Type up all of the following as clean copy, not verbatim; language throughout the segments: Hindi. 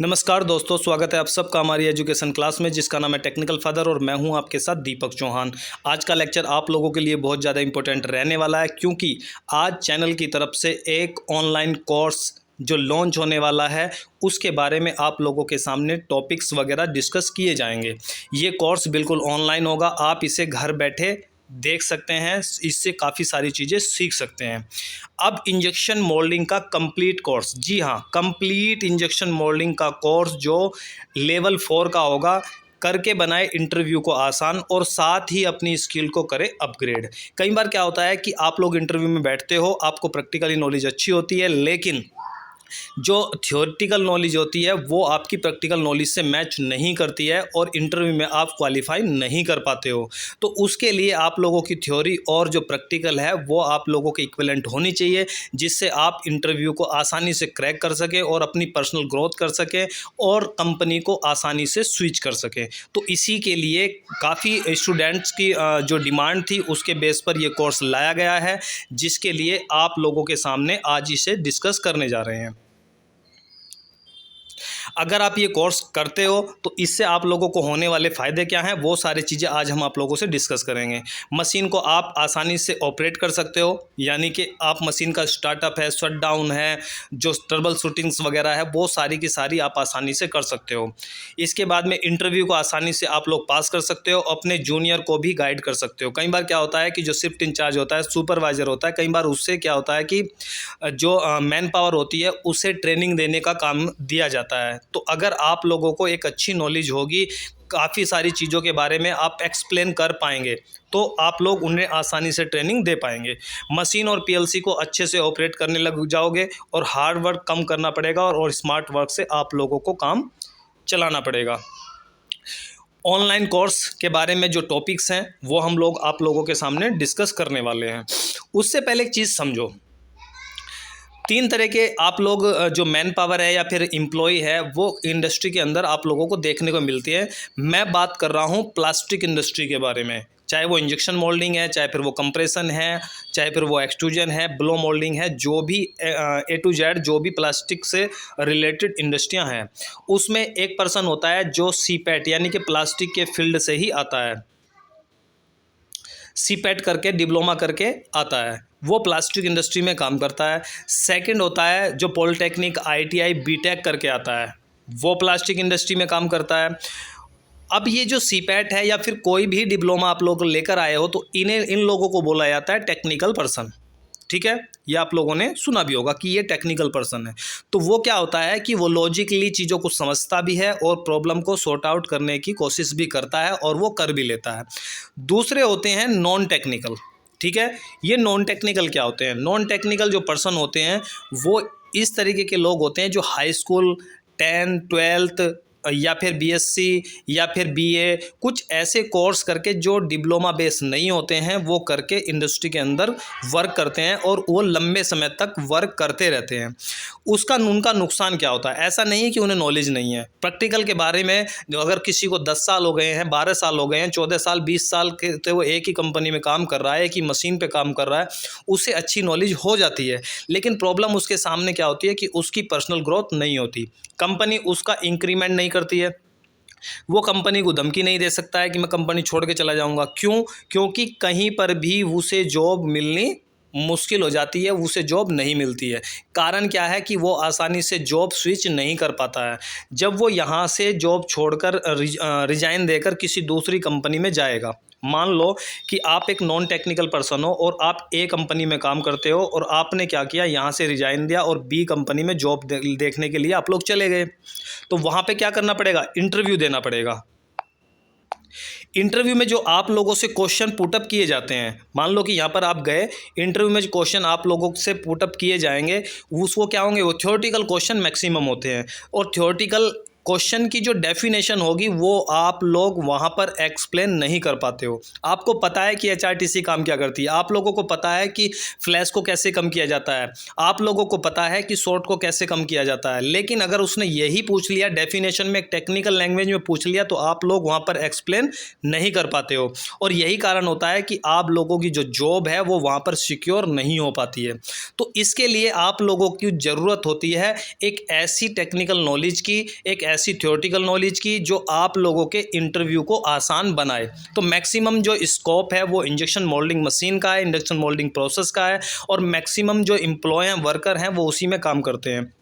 नमस्कार दोस्तों, स्वागत है आप सबका हमारी एजुकेशन क्लास में जिसका नाम है टेक्निकल फादर और मैं हूं आपके साथ दीपक चौहान। आज का लेक्चर आप लोगों के लिए बहुत ज़्यादा इंपॉर्टेंट रहने वाला है क्योंकि आज चैनल की तरफ से एक ऑनलाइन कोर्स जो लॉन्च होने वाला है उसके बारे में आप लोगों के सामने टॉपिक्स वगैरह डिस्कस किए जाएंगे। ये कोर्स बिल्कुल ऑनलाइन होगा, आप इसे घर बैठे देख सकते हैं, इससे काफ़ी सारी चीज़ें सीख सकते हैं। अब इंजेक्शन मोल्डिंग का कंप्लीट कोर्स, जी हाँ, कंप्लीट इंजेक्शन मोल्डिंग का कोर्स जो लेवल 4 का होगा, करके बनाए इंटरव्यू को आसान और साथ ही अपनी स्किल को करे अपग्रेड। कई बार क्या होता है कि आप लोग इंटरव्यू में बैठते हो, आपको प्रैक्टिकली नॉलेज अच्छी होती है, लेकिन जो थ्योरेटिकल नॉलेज होती है वो आपकी प्रैक्टिकल नॉलेज से मैच नहीं करती है और इंटरव्यू में आप क्वालिफाई नहीं कर पाते हो। तो उसके लिए आप लोगों की थ्योरी और जो प्रैक्टिकल है वो आप लोगों के इक्विवेलेंट होनी चाहिए, जिससे आप इंटरव्यू को आसानी से क्रैक कर सकें और अपनी पर्सनल ग्रोथ कर सकें और कंपनी को आसानी से स्विच कर सकें। तो इसी के लिए काफ़ी स्टूडेंट्स की जो डिमांड थी उसके बेस पर ये कोर्स लाया गया है, जिसके लिए आप लोगों के सामने आज इसे डिस्कस करने जा रहे हैं। अगर आप ये कोर्स करते हो तो इससे आप लोगों को होने वाले फ़ायदे क्या हैं, वो सारी चीज़ें आज हम आप लोगों से डिस्कस करेंगे। मशीन को आप आसानी से ऑपरेट कर सकते हो, यानी कि आप मशीन का स्टार्टअप है, शट डाउन है, जो ट्रबल शूटिंग्स वगैरह है, वो सारी की सारी आप आसानी से कर सकते हो। इसके बाद में इंटरव्यू को आसानी से आप लोग पास कर सकते हो, अपने जूनियर को भी गाइड कर सकते हो। कई बार क्या होता है कि जो शिफ्ट इंचार्ज होता है, सुपरवाइज़र होता है, कई बार उससे क्या होता है कि जो मैन पावर होती है उसे ट्रेनिंग देने का काम दिया जाता है। तो अगर आप लोगों को एक अच्छी नॉलेज होगी, काफ़ी सारी चीज़ों के बारे में आप एक्सप्लेन कर पाएंगे, तो आप लोग उन्हें आसानी से ट्रेनिंग दे पाएंगे। मशीन और पीएलसी को अच्छे से ऑपरेट करने लग जाओगे और हार्ड वर्क कम करना पड़ेगा और स्मार्ट वर्क से आप लोगों को काम चलाना पड़ेगा। ऑनलाइन कोर्स के बारे में जो टॉपिक्स हैं वो हम लोग आप लोगों के सामने डिस्कस करने वाले हैं। उससे पहले एक चीज़ समझो, 3 तरह के आप लोग जो मैन पावर है या फिर एम्प्लॉय है वो इंडस्ट्री के अंदर आप लोगों को देखने को मिलती है। मैं बात कर रहा हूँ प्लास्टिक इंडस्ट्री के बारे में, चाहे वो इंजेक्शन मोल्डिंग है, चाहे फिर वो कंप्रेशन है, चाहे फिर वो एक्सट्रूजन है, ब्लो मोल्डिंग है, जो भी A to Z जो भी प्लास्टिक से रिलेटेड इंडस्ट्रियाँ हैं, उसमें एक पर्सन होता है जो सीपैट यानी कि प्लास्टिक के फील्ड से ही आता है, सीपैट करके डिप्लोमा करके आता है, वो प्लास्टिक इंडस्ट्री में काम करता है। सेकंड होता है जो पॉलिटेक्निक ITI बीटेक करके आता है, वो प्लास्टिक इंडस्ट्री में काम करता है। अब ये जो सीपैट है या फिर कोई भी डिप्लोमा आप लोग लेकर आए हो तो इन लोगों को बोला जाता है टेक्निकल पर्सन, ठीक है। ये आप लोगों ने सुना भी होगा कि ये टेक्निकल पर्सन है। तो वो क्या होता है कि वो लॉजिकली चीज़ों को समझता भी है और प्रॉब्लम को सॉर्ट आउट करने की कोशिश भी करता है और वो कर भी लेता है। दूसरे होते हैं नॉन टेक्निकल, ठीक है। ये नॉन टेक्निकल क्या होते हैं? नॉन टेक्निकल जो पर्सन होते हैं वो इस तरीके के लोग होते हैं जो हाई स्कूल 10th 12th या फिर BSc या फिर BA कुछ ऐसे कोर्स करके जो डिप्लोमा बेस नहीं होते हैं वो करके इंडस्ट्री के अंदर वर्क करते हैं और वो लंबे समय तक वर्क करते रहते हैं। उनका नुकसान क्या होता है? ऐसा नहीं है कि उन्हें नॉलेज नहीं है प्रैक्टिकल के बारे में। अगर किसी को 10 साल हो गए हैं, 12 साल हो गए हैं, 14 साल 20 साल के तो वो एक ही कंपनी में काम कर रहा है, एक ही मशीन पे काम कर रहा है, उसे अच्छी नॉलेज हो जाती है। लेकिन प्रॉब्लम उसके सामने क्या होती है कि उसकी पर्सनल ग्रोथ नहीं होती, कंपनी उसका इंक्रीमेंट नहीं करती है, वो कंपनी को धमकी नहीं दे सकता है कि मैं कंपनी छोड़ के चला जाऊंगा। क्यों? क्योंकि कहीं पर भी उसे जॉब मिलनी मुश्किल हो जाती है, उसे जॉब नहीं मिलती है। कारण क्या है कि वो आसानी से जॉब स्विच नहीं कर पाता है। जब वो यहाँ से जॉब छोड़कर रिजाइन देकर किसी दूसरी कंपनी में जाएगा, मान लो कि आप एक नॉन टेक्निकल पर्सन हो और आप A कंपनी में काम करते हो और आपने क्या किया, यहाँ से रिजाइन दिया और B कंपनी में जॉब देखने के लिए आप लोग चले गए, तो वहाँ पे क्या करना पड़ेगा? इंटरव्यू देना पड़ेगा। इंटरव्यू में जो आप लोगों से क्वेश्चन पुटअप किए जाते हैं, मान लो कि यहाँ पर आप गए, इंटरव्यू में जो क्वेश्चन आप लोगों से पुटअप किए जाएंगे उसको क्या होंगे? वो थ्योरेटिकल क्वेश्चन मैक्सिमम होते हैं और थ्योरेटिकल क्वेश्चन की जो डेफिनेशन होगी वो आप लोग वहाँ पर एक्सप्लेन नहीं कर पाते हो। आपको पता है कि एचआरटीसी काम क्या करती है, आप लोगों को पता है कि फ्लैश को कैसे कम किया जाता है, आप लोगों को पता है कि शॉर्ट को कैसे कम किया जाता है, लेकिन अगर उसने यही पूछ लिया डेफिनेशन में, एक टेक्निकल लैंग्वेज में पूछ लिया, तो आप लोग वहाँ पर एक्सप्लेन नहीं कर पाते हो। और यही कारण होता है कि आप लोगों की जो जॉब है वो वहाँ पर सिक्योर नहीं हो पाती है। तो इसके लिए आप लोगों की ज़रूरत होती है एक ऐसी टेक्निकल नॉलेज की, एक ऐसी थ्योरेटिकल नॉलेज की जो आप लोगों के इंटरव्यू को आसान बनाए। तो मैक्सिमम जो स्कोप है वो इंजेक्शन मोल्डिंग मशीन का है, इंजेक्शन मोल्डिंग प्रोसेस का है, और मैक्सिमम जो एम्प्लॉय हैं, वर्कर हैं, वो उसी में काम करते हैं।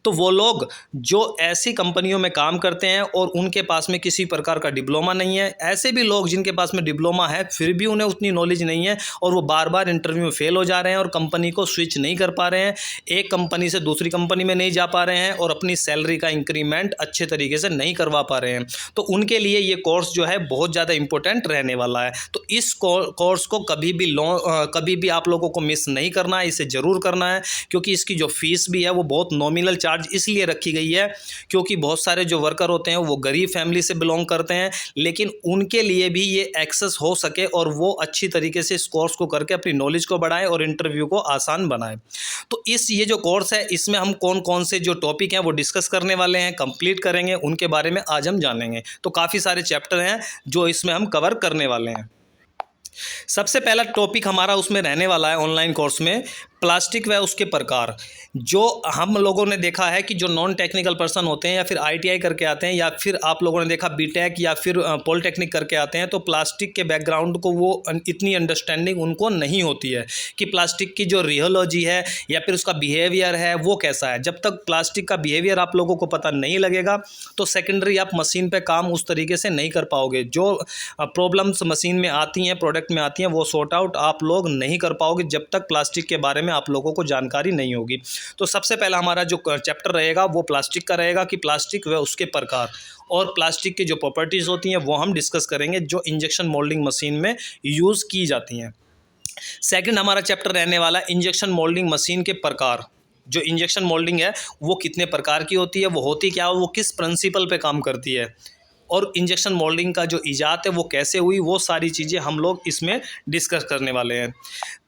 तो वो लोग जो ऐसी कंपनियों में काम करते हैं और उनके पास में किसी प्रकार का डिप्लोमा नहीं है, ऐसे भी लोग जिनके पास में डिप्लोमा है फिर भी उन्हें उतनी नॉलेज नहीं है और वो बार बार इंटरव्यू में फेल हो जा रहे हैं और कंपनी को स्विच नहीं कर पा रहे हैं, एक कंपनी से दूसरी कंपनी में नहीं जा पा रहे हैं और अपनी सैलरी का इंक्रीमेंट अच्छे तरीके से नहीं करवा पा रहे हैं। तो उनके लिए ये कोर्स जो है बहुत ज़्यादा इंपॉर्टेंट रहने वाला है। तो इस कोर्स को कभी भी आप लोगों को मिस नहीं करना है, इसे ज़रूर करना है, क्योंकि इसकी जो फीस भी है वो बहुत नॉमिनल चार्ज इसलिए रखी गई है क्योंकि बहुत सारे जो वर्कर होते हैं वो गरीब फैमिली से बिलोंग करते हैं, लेकिन उनके लिए भी ये एक्सेस हो सके और वो अच्छी तरीके से इस कोर्स को करके अपनी नॉलेज को बढ़ाएं और इंटरव्यू को आसान बनाएं। तो ये जो कोर्स है इसमें हम कौन कौन से जो टॉपिक हैं वो डिस्कस करने वाले हैं, कंप्लीट करेंगे, उनके बारे में आज हम जानेंगे। तो काफ़ी सारे चैप्टर हैं जो इसमें हम कवर करने वाले हैं। सबसे पहला टॉपिक हमारा उसमें रहने वाला है ऑनलाइन कोर्स में, प्लास्टिक व उसके प्रकार। जो हम लोगों ने देखा है कि जो नॉन टेक्निकल पर्सन होते हैं या फिर आईटीआई करके आते हैं या फिर आप लोगों ने देखा बीटेक या फिर पॉलिटेक्निक करके आते हैं, तो प्लास्टिक के बैकग्राउंड को वो इतनी अंडरस्टैंडिंग उनको नहीं होती है कि प्लास्टिक की जो रियोलॉजी है या फिर उसका बिहेवियर है वो कैसा है। जब तक प्लास्टिक का बिहेवियर आप लोगों को पता नहीं लगेगा तो सेकेंडरी आप मशीन पर काम उस तरीके से नहीं कर पाओगे। जो प्रॉब्लम्स मशीन में आती हैं, प्रोडक्ट में आती हैं, वो सॉर्ट आउट आप लोग नहीं कर पाओगे जब तक प्लास्टिक के बारे में आप लोगों को जानकारी नहीं होगी। तो सबसे पहला हमारा जो चैप्टर रहेगा वो प्लास्टिक का रहेगा कि प्लास्टिक व उसके प्रकार और प्लास्टिक की जो प्रॉपर्टीज़ होती हैं वो हम डिस्कस करेंगे जो इंजेक्शन मोल्डिंग मशीन में यूज़ की जाती हैं। सेकंड हमारा चैप्टर रहने वाला है इंजेक्शन मोल्डिंग मशीन के प्रकार। जो इंजेक्शन मोल्डिंग है वो कितने प्रकार की होती है, वो होती क्या है, वो किस प्रिंसिपल पे काम करती है, और इंजेक्शन मोल्डिंग का जो इजाद है वो कैसे हुई, वो सारी चीज़ें हम लोग इसमें डिस्कस करने वाले हैं।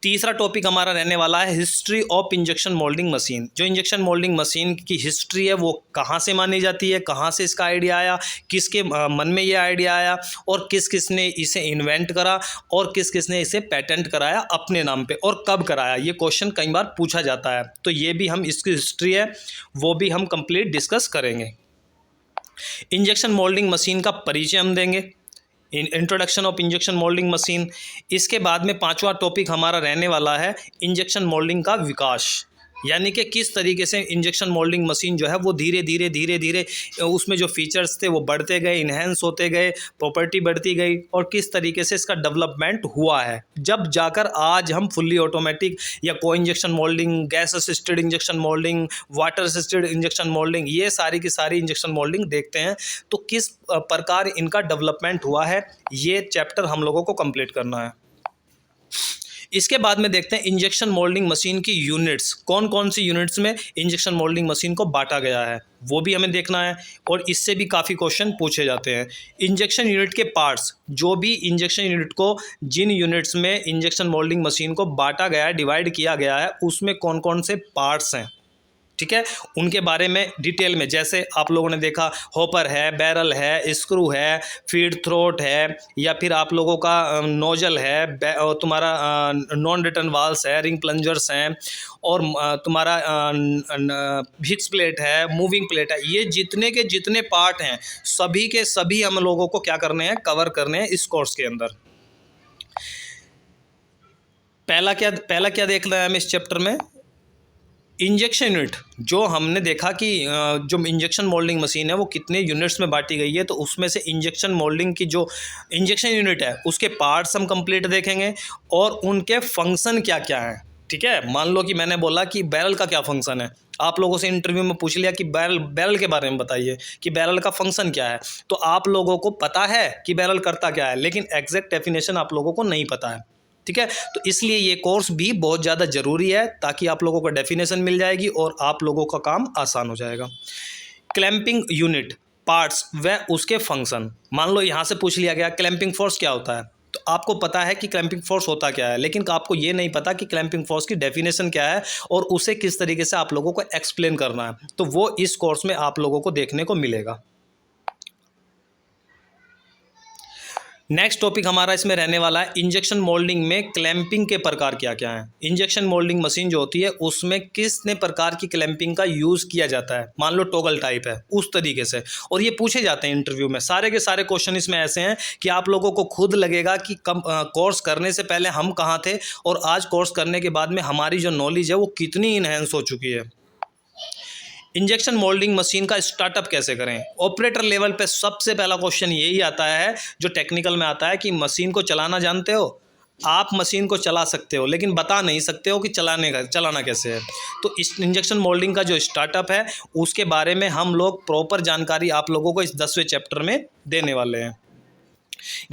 तीसरा टॉपिक हमारा रहने वाला है history of injection moulding machine. जो इंजेक्शन मोल्डिंग मशीन की हिस्ट्री है वो कहाँ से मानी जाती है, कहाँ से इसका आइडिया आया, किसके मन में ये आइडिया आया और किस किस ने इसे इन्वेंट करा और किस किस ने इसे पेटेंट कराया अपने नाम पे और कब कराया, ये क्वेश्चन कई बार पूछा जाता है। तो ये भी हम इसकी हिस्ट्री है वो भी हम कंप्लीट डिस्कस करेंगे। इंजेक्शन मोल्डिंग मशीन का परिचय हम देंगे, introduction of injection moulding machine. इसके बाद में पांचवा टॉपिक हमारा रहने वाला है इंजेक्शन मोल्डिंग का विकास, यानी कि किस तरीके से इंजेक्शन मोल्डिंग मशीन जो है वो धीरे धीरे उसमें जो फीचर्स थे वो बढ़ते गए, इन्हेंस होते गए, प्रॉपर्टी बढ़ती गई और किस तरीके से इसका डेवलपमेंट हुआ है, जब जाकर आज हम फुल्ली ऑटोमेटिक या को injection moulding, gas assisted injection moulding, water assisted injection moulding, ये सारी की सारी इंजेक्शन मोल्डिंग देखते हैं। तो किस प्रकार इनका डेवलपमेंट हुआ है ये चैप्टर हम लोगों को कंप्लीट करना है। इसके बाद में देखते हैं इंजेक्शन मोल्डिंग मशीन की यूनिट्स, कौन कौन सी यूनिट्स में इंजेक्शन मोल्डिंग मशीन को बांटा गया है वो भी हमें देखना है और इससे भी काफ़ी क्वेश्चन पूछे जाते हैं। इंजेक्शन यूनिट के पार्ट्स, जो भी इंजेक्शन यूनिट को जिन यूनिट्स में इंजेक्शन मोल्डिंग मशीन को बांटा गया है, डिवाइड किया गया है, उसमें कौन कौन से पार्ट्स हैं, ठीक है, उनके बारे में डिटेल में, जैसे आप लोगों ने देखा हॉपर है, बैरल है, स्क्रू है, फीड थ्रोट है, या फिर आप लोगों का नोजल है, तुम्हारा नॉन रिटर्न वाल्स है, रिंग प्लंजर्स हैं और तुम्हारा हिक्स प्लेट है, मूविंग प्लेट है। ये जितने के जितने पार्ट हैं सभी के सभी हम लोगों को क्या करने हैं, कवर करने हैं इस कोर्स के अंदर। पहला क्या देखना है हमें इस चैप्टर में, इंजेक्शन यूनिट। जो हमने देखा कि जो इंजेक्शन मोल्डिंग मशीन है वो कितने यूनिट्स में बांटी गई है, तो उसमें से इंजेक्शन मोल्डिंग की जो इंजेक्शन यूनिट है उसके पार्ट्स हम कंप्लीट देखेंगे और उनके फंक्शन क्या क्या हैं। ठीक है, मान लो कि मैंने बोला कि बैरल का क्या फंक्शन है, आप लोगों से इंटरव्यू में पूछ लिया कि बैरल के बारे में बताइए कि बैरल का फंक्शन क्या है, तो आप लोगों को पता है कि बैरल करता क्या है, लेकिन एग्जैक्ट डेफिनेशन आप लोगों को नहीं पता है। ठीक है, तो इसलिए ये कोर्स भी बहुत ज़्यादा ज़रूरी है ताकि आप लोगों को डेफिनेशन मिल जाएगी और आप लोगों का काम आसान हो जाएगा। क्लैंपिंग यूनिट, पार्ट्स व उसके फंक्शन। मान लो यहाँ से पूछ लिया गया क्लैंपिंग फोर्स क्या होता है, तो आपको पता है कि क्लैंपिंग फोर्स होता क्या है, लेकिन आपको ये नहीं पता कि क्लैंपिंग फोर्स की डेफिनेशन क्या है और उसे किस तरीके से आप लोगों को एक्सप्लेन करना है, तो वो इस कोर्स में आप लोगों को देखने को मिलेगा। नेक्स्ट टॉपिक हमारा इसमें रहने वाला है इंजेक्शन मोल्डिंग में क्लैंपिंग के प्रकार क्या क्या हैं। इंजेक्शन मोल्डिंग मशीन जो होती है उसमें कितने प्रकार की क्लैंपिंग का यूज़ किया जाता है। मान लो टॉगल टाइप है उस तरीके से, और ये पूछे जाते हैं इंटरव्यू में। सारे के सारे क्वेश्चन इसमें ऐसे हैं कि आप लोगों को खुद लगेगा कि कोर्स करने से पहले हम कहाँ थे और आज कोर्स करने के बाद में हमारी जो नॉलेज है वो कितनी इन्हेंस हो चुकी है। इंजेक्शन मोल्डिंग मशीन का स्टार्टअप कैसे करें। ऑपरेटर लेवल पे सबसे पहला क्वेश्चन यही आता है जो टेक्निकल में आता है कि मशीन को चलाना जानते हो। आप मशीन को चला सकते हो लेकिन बता नहीं सकते हो कि चलाना कैसे है। तो इस इंजेक्शन मोल्डिंग का जो स्टार्टअप है उसके बारे में हम लोग प्रॉपर जानकारी आप लोगों को इस 10वें चैप्टर में देने वाले हैं।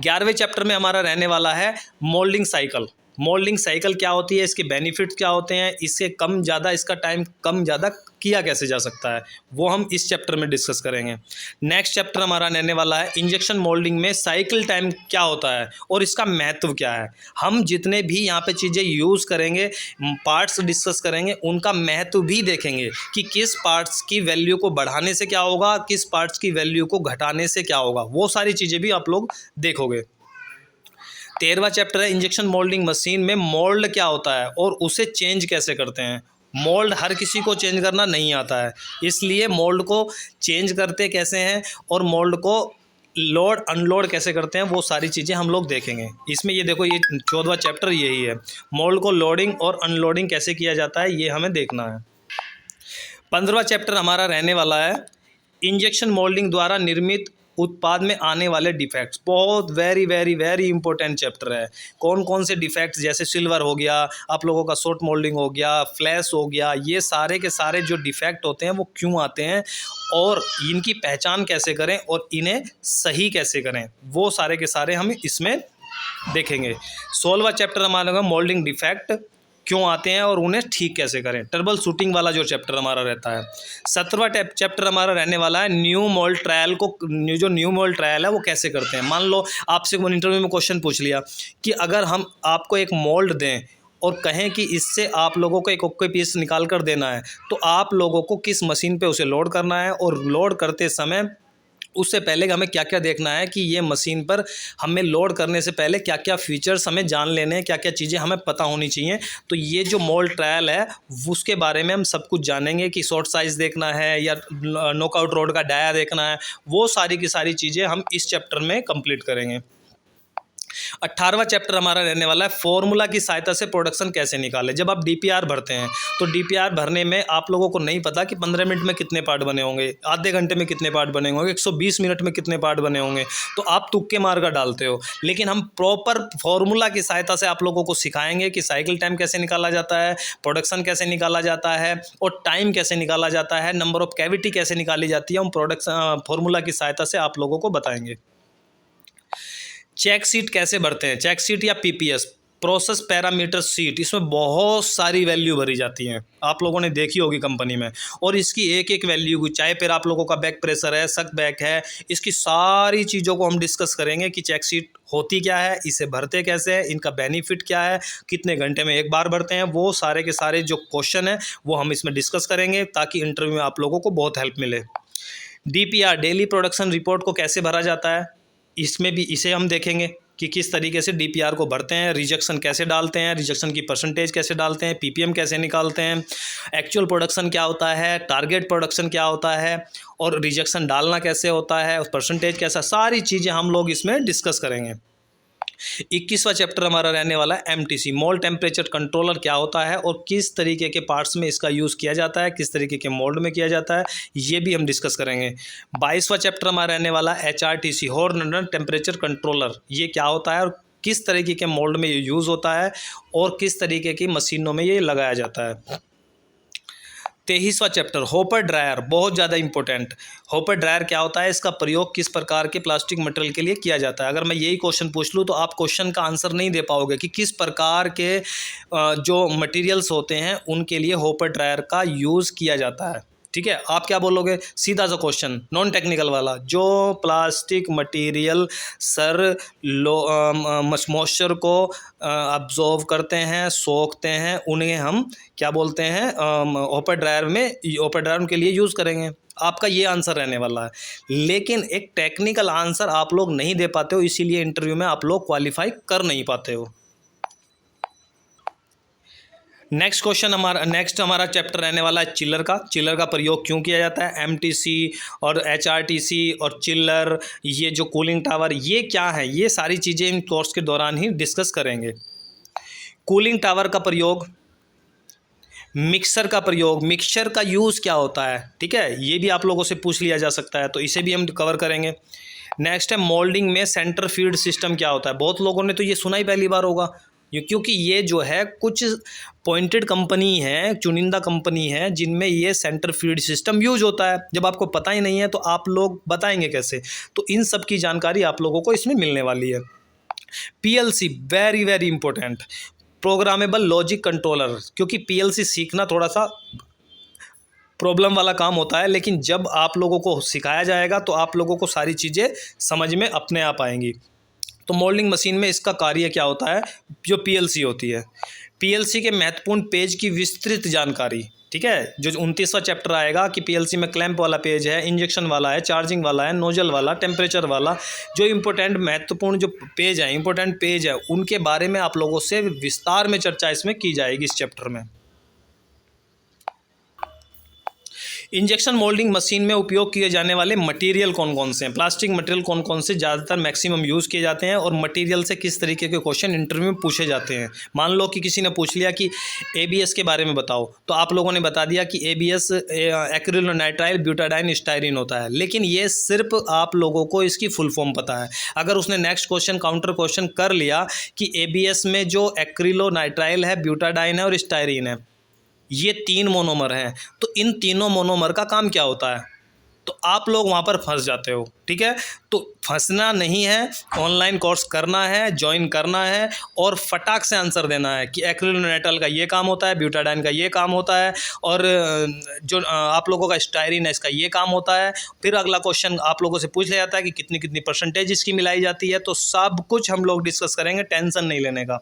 11वें चैप्टर में हमारा रहने वाला है मोल्डिंग साइकिल। मोल्डिंग साइकिल क्या होती है, इसके बेनिफिट्स क्या होते हैं, इससे कम ज़्यादा इसका टाइम कम ज़्यादा किया कैसे जा सकता है, वो हम इस चैप्टर में डिस्कस करेंगे। नेक्स्ट चैप्टर हमारा रहने वाला है इंजेक्शन मोल्डिंग में साइकिल टाइम क्या होता है और इसका महत्व क्या है। हम जितने भी यहाँ पे चीज़ें यूज़ करेंगे, पार्ट्स डिस्कस करेंगे, उनका महत्व भी देखेंगे कि किस पार्ट्स की वैल्यू को बढ़ाने से क्या होगा, किस पार्ट्स की वैल्यू को घटाने से क्या होगा, वो सारी चीज़ें भी आप लोग देखोगे। 13वां चैप्टर है इंजेक्शन मोल्डिंग मशीन में मोल्ड क्या होता है और उसे चेंज कैसे करते हैं। मोल्ड हर किसी को चेंज करना नहीं आता है, इसलिए मोल्ड को चेंज करते कैसे हैं और मोल्ड को लोड अनलोड कैसे करते हैं, वो सारी चीज़ें हम लोग देखेंगे इसमें। ये देखो, ये 14वां चैप्टर यही है, मोल्ड को लोडिंग और अनलोडिंग कैसे किया जाता है, ये हमें देखना है। 15वां चैप्टर हमारा रहने वाला है इंजेक्शन मोल्डिंग द्वारा निर्मित उत्पाद में आने वाले डिफेक्ट्स। बहुत very very very important chapter है। कौन कौन से डिफेक्ट्स, जैसे सिल्वर हो गया, आप लोगों का शॉर्ट मोल्डिंग हो गया, फ्लैश हो गया, ये सारे के सारे जो डिफेक्ट होते हैं वो क्यों आते हैं और इनकी पहचान कैसे करें और इन्हें सही कैसे करें, वो सारे के सारे हम इसमें देखेंगे। 16वां चैप्टर हमारा मोल्डिंग डिफेक्ट क्यों आते हैं और उन्हें ठीक कैसे करें, ट्रबल शूटिंग वाला जो चैप्टर हमारा रहता है। 17वां चैप्टर हमारा रहने वाला है न्यू मोल्ड ट्रायल को, जो न्यू मोल्ड ट्रायल है वो कैसे करते हैं। मान लो आपसे इंटरव्यू में क्वेश्चन पूछ लिया कि अगर हम आपको एक मोल्ड दें और कहें कि इससे आप लोगों को एक ओके पीस निकाल कर देना है, तो आप लोगों को किस मशीन पे उसे लोड करना है और लोड करते समय उससे पहले हमें क्या क्या देखना है कि ये मशीन पर हमें लोड करने से पहले क्या क्या फीचर्स हमें जान लेने हैं, क्या क्या चीज़ें हमें पता होनी चाहिए। तो ये जो मोल्ड ट्रायल है उसके बारे में हम सब कुछ जानेंगे कि शॉर्ट साइज़ देखना है या नॉकआउट रोड का डाया देखना है, वो सारी की सारी चीज़ें हम इस चैप्टर में कंप्लीट करेंगे। 18वां चैप्टर हमारा रहने वाला है फॉर्मूला की सहायता से प्रोडक्शन कैसे निकालें। जब आप डीपीआर भरते हैं तो डीपीआर भरने में आप लोगों को नहीं पता कि 15 मिनट में कितने पार्ट बने होंगे, आधे घंटे में कितने पार्ट बने होंगे, 120 मिनट में कितने पार्ट बने होंगे, तो आप तुक्के मार कर डालते हो। लेकिन हम प्रॉपर फॉर्मूला की सहायता से आप लोगों को सिखाएंगे कि साइकिल टाइम कैसे निकाला जाता है, प्रोडक्शन कैसे निकाला जाता है और टाइम कैसे निकाला जाता है, नंबर ऑफ कैविटी कैसे निकाली जाती है, हम प्रोडक्शन फॉर्मूला की सहायता से आप लोगों को बताएंगे। चेक शीट कैसे भरते हैं, चेक शीट या पीपीएस, प्रोसेस पैरामीटर शीट, इसमें बहुत सारी वैल्यू भरी जाती हैं, आप लोगों ने देखी होगी कंपनी में, और इसकी एक एक वैल्यू, चाहे फिर आप लोगों का बैक प्रेशर है, सक बैक है, इसकी सारी चीज़ों को हम डिस्कस करेंगे कि चेक शीट होती क्या है, इसे भरते कैसे हैं, इनका बेनिफिट क्या है, कितने घंटे में एक बार भरते हैं, वो सारे के सारे जो क्वेश्चन हैं वो हम इसमें डिस्कस करेंगे ताकि इंटरव्यू में आप लोगों को बहुत हेल्प मिले। डीपीआर, डेली प्रोडक्शन रिपोर्ट को कैसे भरा जाता है, इसमें भी इसे हम देखेंगे कि किस तरीके से डीपीआर को भरते हैं, रिजेक्शन कैसे डालते हैं, रिजेक्शन की परसेंटेज कैसे डालते हैं, पीपीएम कैसे निकालते हैं, एक्चुअल प्रोडक्शन क्या होता है, टारगेट प्रोडक्शन क्या होता है और रिजेक्शन डालना कैसे होता है, परसेंटेज कैसा, सारी चीज़ें हम लोग इसमें डिस्कस करेंगे। 21वां चैप्टर हमारा रहने वाला है एमटीसी, मोल्ड टेम्परेचर कंट्रोलर क्या होता है और किस तरीके के पार्ट्स में इसका यूज़ किया जाता है, किस तरीके के मोल्ड में किया जाता है, ये भी हम डिस्कस करेंगे। 22वां चैप्टर हमारा रहने वाला है HRTC, horn runner temperature controller, ये क्या होता है और किस तरीके के मोल्ड में ये यूज़ होता है और किस तरीके की मशीनों में ये लगाया जाता है। 23वां चैप्टर होपर ड्रायर, बहुत ज़्यादा इंपॉर्टेंट। होपर ड्रायर क्या होता है, इसका प्रयोग किस प्रकार के प्लास्टिक मटेरियल के लिए किया जाता है। अगर मैं यही क्वेश्चन पूछ लूँ तो आप क्वेश्चन का आंसर नहीं दे पाओगे कि किस प्रकार के जो मटेरियल्स होते हैं उनके लिए होपर ड्रायर का यूज़ किया जाता है। ठीक है, आप क्या बोलोगे? सीधा सा क्वेश्चन, नॉन टेक्निकल वाला, जो प्लास्टिक मटेरियल सर मॉइस्चर को अब्जॉर्व करते हैं, सोखते हैं, उन्हें हम क्या बोलते हैं? ओपर ड्रायर के लिए यूज़ करेंगे। आपका ये आंसर रहने वाला है, लेकिन एक टेक्निकल आंसर आप लोग नहीं दे पाते हो, इसीलिए इंटरव्यू में आप लोग क्वालिफाई कर नहीं पाते हो। नेक्स्ट हमारा चैप्टर रहने वाला है चिल्लर का। चिल्लर का प्रयोग क्यों किया जाता है? एमटीसी और एचआरटीसी और चिल्लर, ये जो कूलिंग टावर, ये क्या है? ये सारी चीज़ें इन कोर्स के दौरान ही डिस्कस करेंगे। कूलिंग टावर का प्रयोग, मिक्सर का प्रयोग, मिक्सचर का यूज़ क्या होता है, ठीक है, ये भी आप लोगों से पूछ लिया जा सकता है, तो इसे भी हम कवर करेंगे। नेक्स्ट है मोल्डिंग में सेंटर फीड सिस्टम क्या होता है? बहुत लोगों ने तो ये सुना ही पहली बार होगा, क्योंकि ये जो है कुछ पॉइंटेड कंपनी है, चुनिंदा कंपनी है, जिनमें ये सेंटर फीड सिस्टम यूज होता है। जब आपको पता ही नहीं है तो आप लोग बताएंगे कैसे? तो इन सब की जानकारी आप लोगों को इसमें मिलने वाली है। PLC very very important, programmable logic controller, क्योंकि पीएलसी सीखना थोड़ा सा प्रॉब्लम वाला काम होता है, लेकिन जब आप लोगों को सिखाया जाएगा तो आप लोगों को सारी चीज़ें समझ में अपने आप आएंगी। तो मोल्डिंग मशीन में इसका कार्य क्या होता है? जो पीएलसी होती है, पीएलसी के महत्वपूर्ण पेज की विस्तृत जानकारी, ठीक है, जो 29वां चैप्टर आएगा कि पीएलसी में क्लैंप वाला पेज है, इंजेक्शन वाला है, चार्जिंग वाला है, नोजल वाला, टेम्परेचर वाला, जो इंपॉर्टेंट महत्वपूर्ण जो पेज है, इंपॉर्टेंट पेज है, उनके बारे में आप लोगों से विस्तार में चर्चा इसमें की जाएगी इस चैप्टर में। इंजेक्शन मोल्डिंग मशीन में उपयोग किए जाने वाले मटेरियल कौन कौन से हैं? प्लास्टिक मटेरियल कौन कौन से ज़्यादातर मैक्सिमम यूज़ किए जाते हैं, और मटेरियल से किस तरीके के क्वेश्चन इंटरव्यू में पूछे जाते हैं? मान लो कि किसी ने पूछ लिया कि एबीएस के बारे में बताओ, तो आप लोगों ने बता दिया कि एबीएस एक्रिलोनाइट्राइल ब्यूटाडाइन स्टाइरिन होता है, लेकिन ये सिर्फ आप लोगों को इसकी फुल फॉर्म पता है। अगर उसने नेक्स्ट क्वेश्चन काउंटर क्वेश्चन कर लिया कि एबीएस में जो एक्रिलोनाइट्राइल है, ब्यूटाडाइन है और स्टाइरिन है, ये 3 मोनोमर हैं, तो इन तीनों मोनोमर का काम क्या होता है? तो आप लोग वहाँ पर फंस जाते हो, ठीक है। तो फंसना नहीं है, ऑनलाइन कोर्स करना है, ज्वाइन करना है और फटाक से आंसर देना है कि एक्रिलोनाइट्राइल का ये काम होता है, ब्यूटाडाइन का ये काम होता है, और जो आप लोगों का स्टाइरिन है इसका ये काम होता है। फिर अगला क्वेश्चन आप लोगों से पूछ लिया जाता है कि कितनी कितनी परसेंटेज इसकी मिलाई जाती है। तो सब कुछ हम लोग डिस्कस करेंगे, टेंशन नहीं लेने का।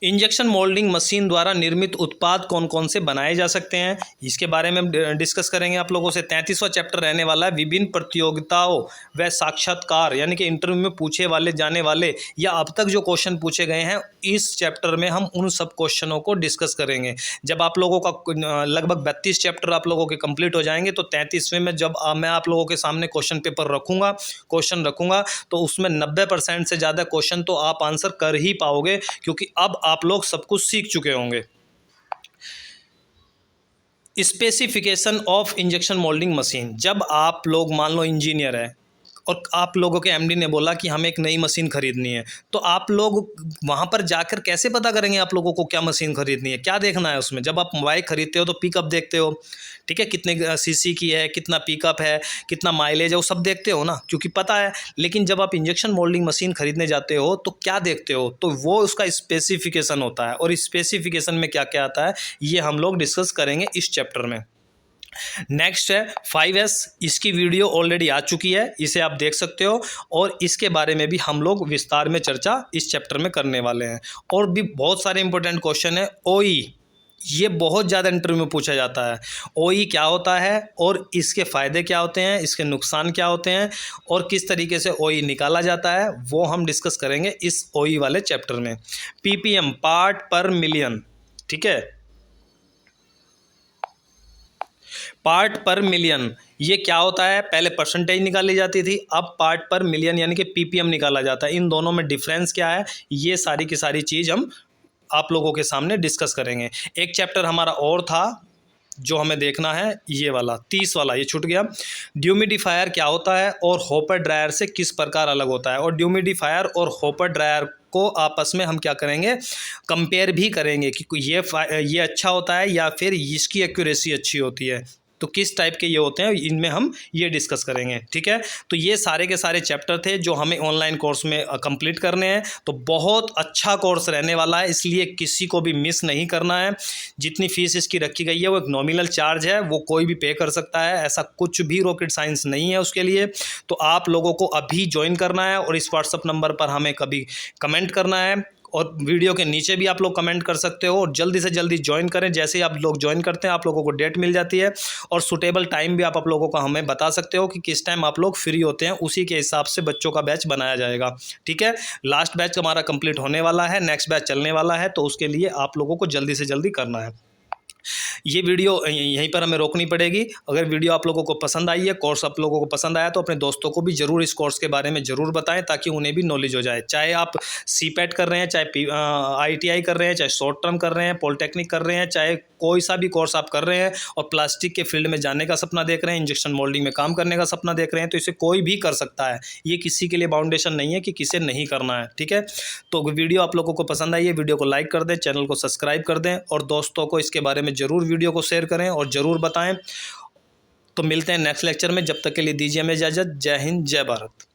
इंजेक्शन मोल्डिंग मशीन द्वारा निर्मित उत्पाद कौन कौन से बनाए जा सकते हैं, इसके बारे में हम डिस्कस करेंगे आप लोगों से। 33वां चैप्टर रहने वाला है विभिन्न प्रतियोगिताओं व साक्षात्कार, यानी कि इंटरव्यू में पूछे जाने वाले या अब तक जो क्वेश्चन पूछे गए हैं, इस चैप्टर में हम उन सब क्वेश्चनों को डिस्कस करेंगे। जब आप लोगों का लगभग 32 चैप्टर आप लोगों के कंप्लीट हो जाएंगे, तो 33वें में जब मैं आप लोगों के सामने क्वेश्चन पेपर क्वेश्चन रखूँगा, तो उसमें 90% से ज़्यादा क्वेश्चन तो आप आंसर कर ही पाओगे, क्योंकि अब आप लोग सब कुछ सीख चुके होंगे। Specification of injection moulding machine, जब आप लोग मान लो इंजीनियर है और आप लोगों के एमडी ने बोला कि हमें एक नई मशीन खरीदनी है, तो आप लोग वहाँ पर जाकर कैसे पता करेंगे आप लोगों को क्या मशीन खरीदनी है? क्या देखना है उसमें? जब आप बाइक खरीदते हो तो पिकअप देखते हो, ठीक है, कितने सीसी की है, कितना पिकअप है, कितना माइलेज है, वो सब देखते हो ना, क्योंकि पता है। लेकिन जब आप इंजेक्शन मोल्डिंग मशीन खरीदने जाते हो तो क्या देखते हो? तो वो उसका स्पेसिफिकेशन होता है, और स्पेसिफिकेशन में क्या क्या आता है ये हम लोग डिस्कस करेंगे इस चैप्टर में। नेक्स्ट है 5S, इसकी वीडियो ऑलरेडी आ चुकी है, इसे आप देख सकते हो, और इसके बारे में भी हम लोग विस्तार में चर्चा इस चैप्टर में करने वाले हैं। और भी बहुत सारे इंपॉर्टेंट क्वेश्चन है। OE, ये बहुत ज़्यादा इंटरव्यू में पूछा जाता है। OE क्या होता है और इसके फ़ायदे क्या होते हैं, इसके नुकसान क्या होते हैं, और किस तरीके से OE निकाला जाता है, वो हम डिस्कस करेंगे इस OE वाले चैप्टर में। PPM, पार्ट पर मिलियन, ठीक है, पार्ट पर मिलियन ये क्या होता है? पहले परसेंटेज निकाली जाती थी, अब पार्ट पर मिलियन यानी कि पीपीएम निकाला जाता है। इन दोनों में डिफरेंस क्या है, ये सारी की सारी चीज़ हम आप लोगों के सामने डिस्कस करेंगे। एक चैप्टर हमारा और था जो हमें देखना है, ये वाला 30 वाला, ये छूट गया। ड्यूमिडिफायर क्या होता है और हॉपर ड्रायर से किस प्रकार अलग होता है, और ड्यूमिडिफायर और हॉपर ड्रायर को आपस में हम क्या करेंगे, कंपेयर भी करेंगे कि ये अच्छा होता है या फिर इसकी एक्यूरेसी अच्छी होती है। तो किस टाइप के ये होते हैं, इनमें हम ये डिस्कस करेंगे। ठीक है, तो ये सारे के सारे चैप्टर थे जो हमें ऑनलाइन कोर्स में कंप्लीट करने हैं। तो बहुत अच्छा कोर्स रहने वाला है, इसलिए किसी को भी मिस नहीं करना है। जितनी फीस इसकी रखी गई है वो एक नॉमिनल चार्ज है, वो कोई भी पे कर सकता है, ऐसा कुछ भी रॉकेट साइंस नहीं है उसके लिए। तो आप लोगों को अभी ज्वाइन करना है और इस व्हाट्सअप नंबर पर हमें कभी कमेंट करना है, और वीडियो के नीचे भी आप लोग कमेंट कर सकते हो, और जल्दी से जल्दी ज्वाइन करें। जैसे ही आप लोग ज्वाइन करते हैं आप लोगों को डेट मिल जाती है, और सूटेबल टाइम भी आप लोगों को हमें बता सकते हो कि किस टाइम आप लोग फ्री होते हैं, उसी के हिसाब से बच्चों का बैच बनाया जाएगा। ठीक है, लास्ट बैच हमारा कंप्लीट होने वाला है, नेक्स्ट बैच चलने वाला है, तो उसके लिए आप लोगों को जल्दी से जल्दी करना है। ये वीडियो यहीं पर हमें रोकनी पड़ेगी। अगर वीडियो आप लोगों को पसंद आई है, कोर्स आप लोगों को पसंद आया, तो अपने दोस्तों को भी ज़रूर इस कोर्स के बारे में ज़रूर बताएं, ताकि उन्हें भी नॉलेज हो जाए। चाहे आप सीपेट कर रहे हैं, चाहे ITI कर रहे हैं, चाहे शॉर्ट टर्म कर रहे हैं, पॉलिटेक्निक कर रहे हैं, चाहे कोई सा भी कोर्स आप कर रहे हैं और प्लास्टिक के फील्ड में जाने का सपना देख रहे हैं, इंजेक्शन मोल्डिंग में काम करने का सपना देख रहे हैं, तो इसे कोई भी कर सकता है। ये किसी के लिए बाउंडेशन नहीं है कि किसे नहीं करना है। ठीक है, तो वीडियो आप लोगों को पसंद आई है, वीडियो को लाइक कर दें, चैनल को सब्सक्राइब कर दें, और दोस्तों को इसके बारे में ज़रूर वीडियो को शेयर करें और ज़रूर बताएं। तो मिलते हैं नेक्स्ट लेक्चर में, जब तक के लिए दीजिए हमें इजाज़त। जय हिंद, जय भारत।